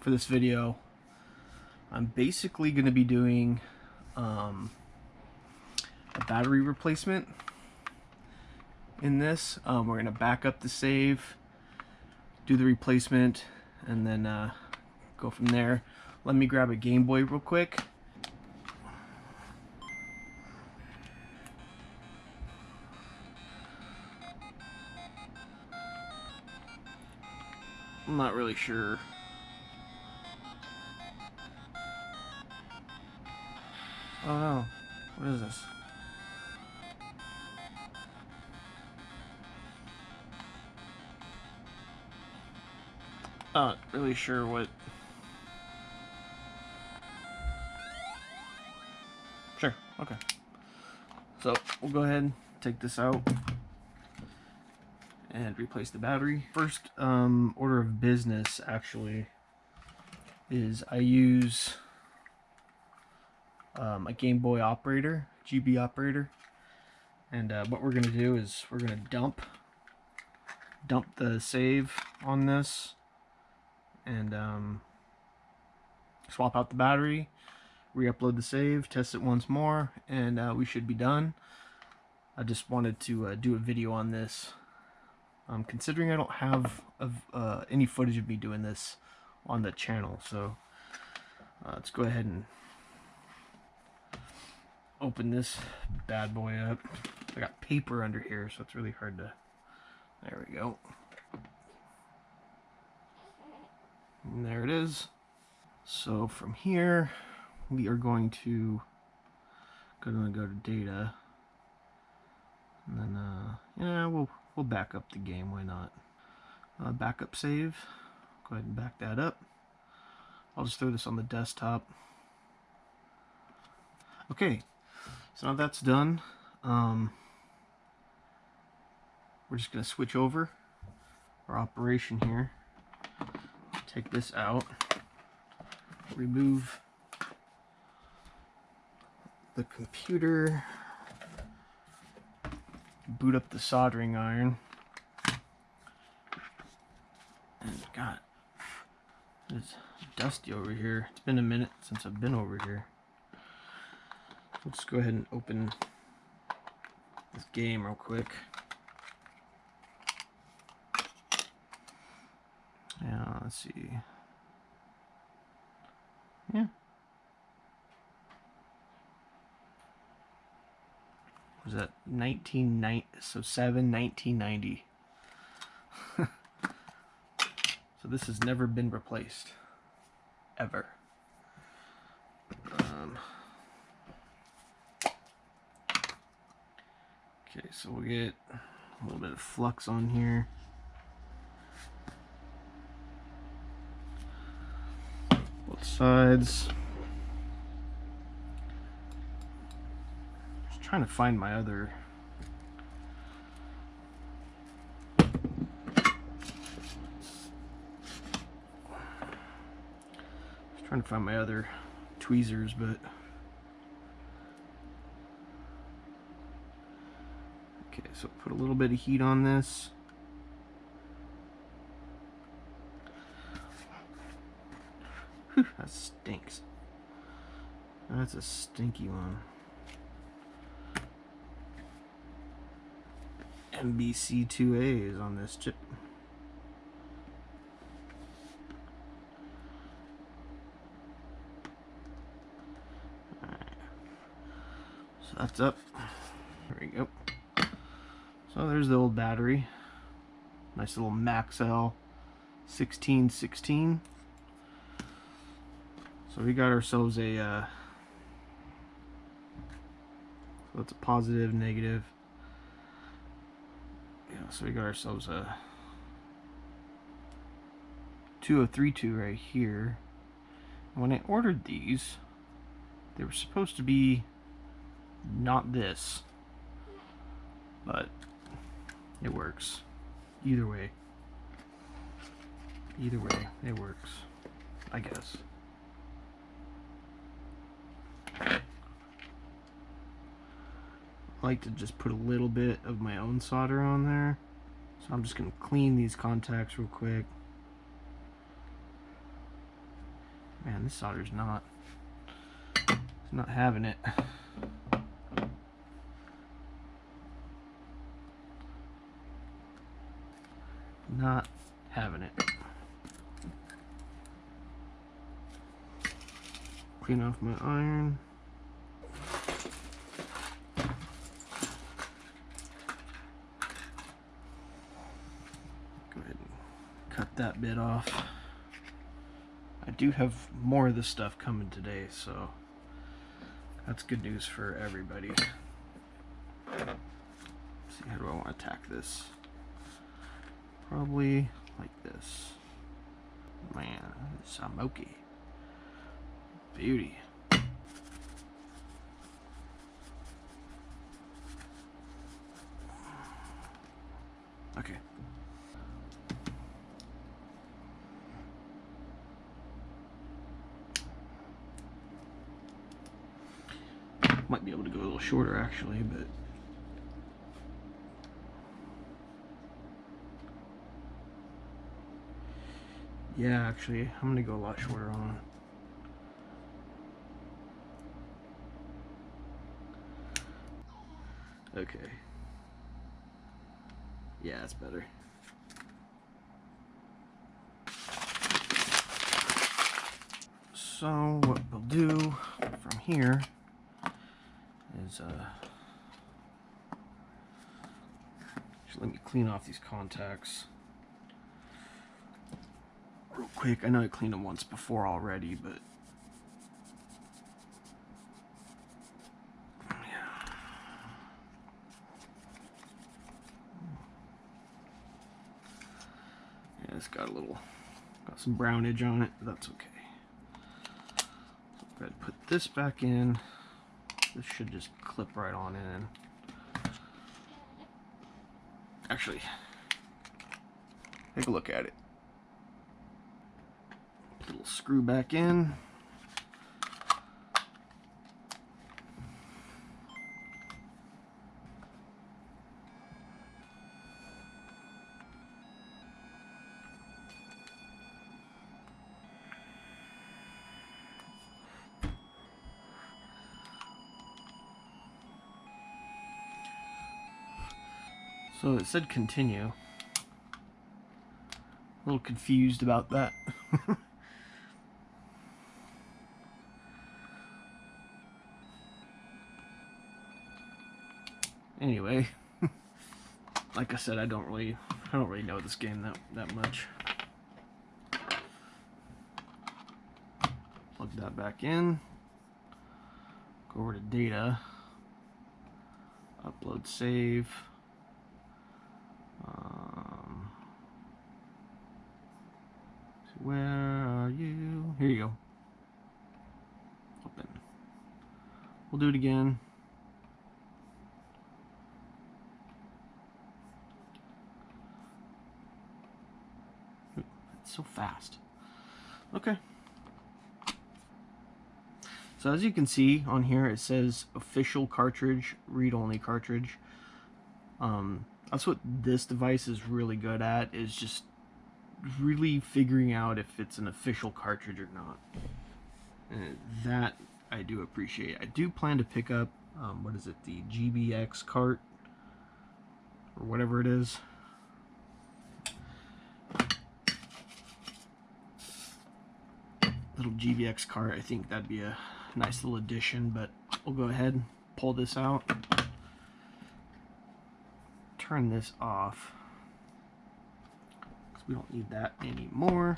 for this video, I'm basically going to be doing a battery replacement in this. We're going to back up the save, do the replacement, and then go from there. Let me grab a Game Boy real quick. I'm not really sure. Oh no, what is this? Not really sure what. Sure, okay. So we'll go ahead and take this out and replace the battery. First order of business actually is I use a Game Boy operator, GB operator, and what we're gonna do is we're gonna dump the save on this and swap out the battery, re-upload the save, test it once more, and we should be done. I just wanted to do a video on this. Considering I don't have any footage of me doing this on the channel, so let's go ahead and open this bad boy up. I got paper under here, so it's really hard to. There we go. And there it is. So from here, we are going to go to data, and then yeah, we'll back up the game. Why not? Backup save. Go ahead and back that up. I'll just throw this on the desktop. Okay, so now that's done. We're just going to switch over our operation here. Take this out. Remove the computer. Boot up the soldering iron. And God, it's dusty over here. It's been a minute since I've been over here. Let's go ahead and open this game real quick. Yeah, let's see. Yeah. Was that 1990? So 1990. So this has never been replaced, ever. Okay, so we'll get a little bit of flux on here. Both sides. Just trying to find my other. Trying to find my other tweezers, but okay, so put a little bit of heat on this. Whew, that stinks. That's a stinky one. MBC2A is on this chip. So that's up. There we go. So there's the old battery. Nice little Maxell 1616. So we got ourselves a so that's a positive, negative. Yeah, so we got ourselves a 2032 right here. And when I ordered these, they were supposed to be not this, but it works. Either way, it works, I guess. I like to just put a little bit of my own solder on there, so I'm just going to clean these contacts real quick. Man, this solder's not having it. Not having it. Clean off my iron. Go ahead and cut that bit off. I do have more of this stuff coming today, so that's good news for everybody. Let's see, how do I want to attack this? Probably like this. Man, smoky. Beauty. Okay. Might be able to go a little shorter actually, but yeah, actually, I'm gonna go a lot shorter on. Okay. Yeah, that's better. So what we'll do from here is just let me clean off these contacts real quick. I know I cleaned them once before already, but yeah, it's got some brownage on it, but that's okay. So I'm going to put this back in. This should just clip right on in. Actually, take a look at it. Little screw back in. So it said continue. A little confused about that. Anyway, like I said, I don't really know this game that much. Plug that back in. Go over to data. Upload, save. Where are you? Here you go. Open. We'll do it again. It's so fast. Okay. So as you can see on here, it says official cartridge, read-only cartridge. That's what this device is really good at, is just really figuring out if it's an official cartridge or not. And that I do appreciate. I do plan to pick up, what is it, the GBX cart, or whatever it is. Little GBX cart, I think that'd be a nice little addition, but we'll go ahead and pull this out. Turn this off, because we don't need that anymore.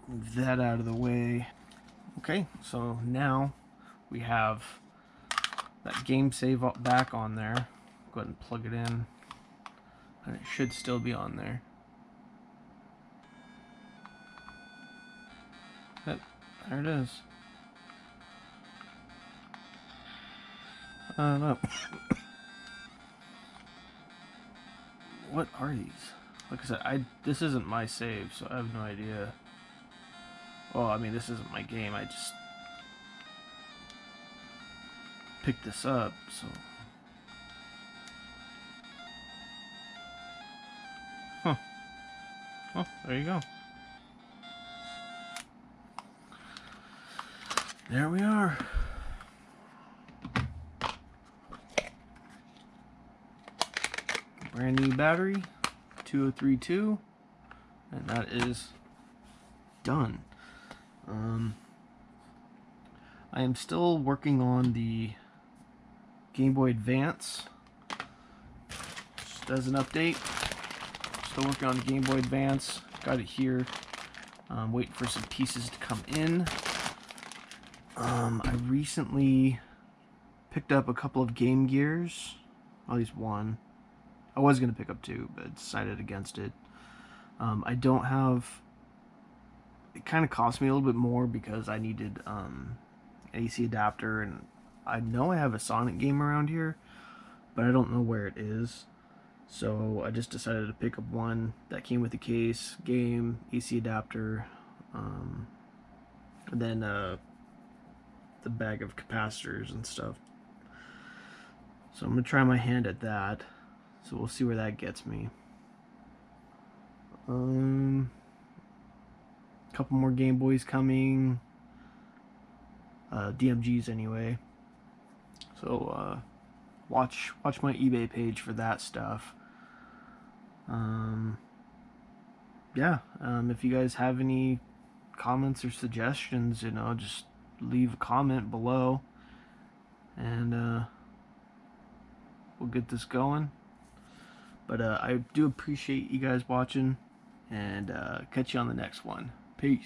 Move that out of the way. Okay, so now we have that game save back on there. Go ahead and plug it in, and it should still be on there. Yep, there it is. I don't know. What are these? Like I said, this isn't my save, so I have no idea. Well, I mean, this isn't my game. I just picked this up, so. Huh. Oh, there you go. There we are. Brand new battery, 2032, and that is done. I am still working on the Game Boy Advance. Just as an update, still working on the Game Boy Advance. Got it here. Waiting for some pieces to come in. I recently picked up a couple of Game Gears. At least one. I was going to pick up two, but decided against it. I don't have... It kind of cost me a little bit more because I needed AC adapter, and I know I have a Sonic game around here, but I don't know where it is. So I just decided to pick up one that came with the case, game, AC adapter, and then the bag of capacitors and stuff. So I'm gonna try my hand at that. So we'll see where that gets me. Couple more Game Boys coming. DMGs anyway. So watch my eBay page for that stuff. If you guys have any comments or suggestions, just leave a comment below, and we'll get this going. But I do appreciate you guys watching, and catch you on the next one.